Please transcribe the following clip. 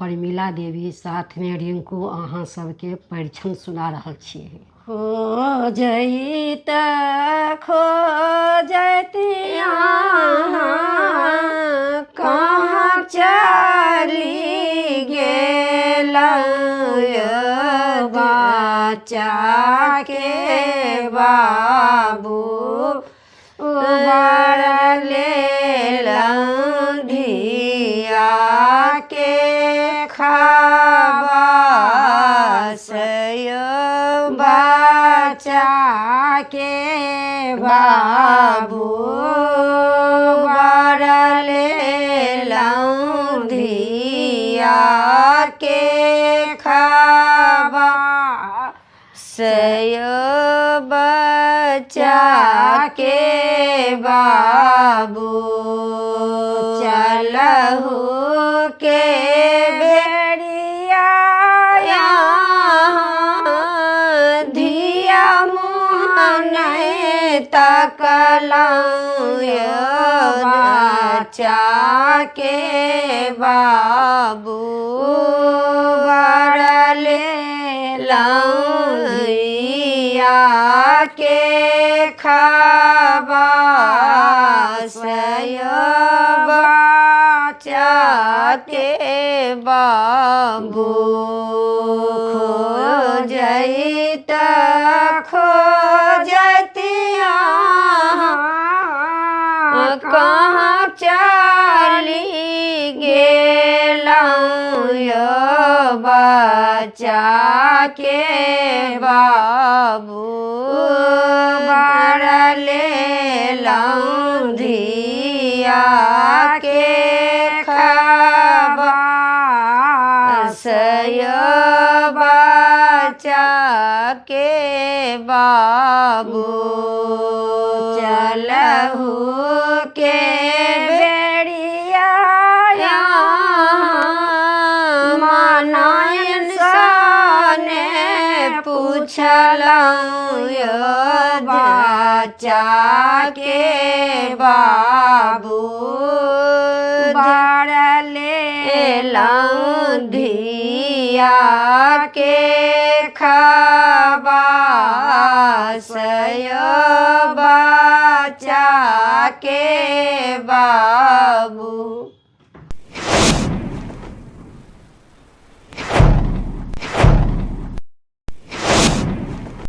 प्रमिला देवी साथ में रिंकू अहाँ सबके परिछन सुना रहल छियै। हो जइत खोजति अहाँ कहाँ चली गेलौं बच्चा के बाबू बड़ लेलौं धिया के खाबास बच्चा के बाबू बड़ लेलौं धिया के खाबास बच्चा के बाबू चलहु के बेरिया धिया मुँह नहीं तकलौं बच्चा के बाबू बड़ लेलौं धिया के खाबास बच्चा के बाबू खोजइत खोजति अहाँ कहाँ चली गेलौं बच्चा के बाबू बड़ लेलौं धिया के खाबास बच्चा के बाबू चलहु के बेरिया मानन सने पूछलौं बच्चा के बाबू बड़ लेलौं धिया के खाबास बच्चा के बाबू।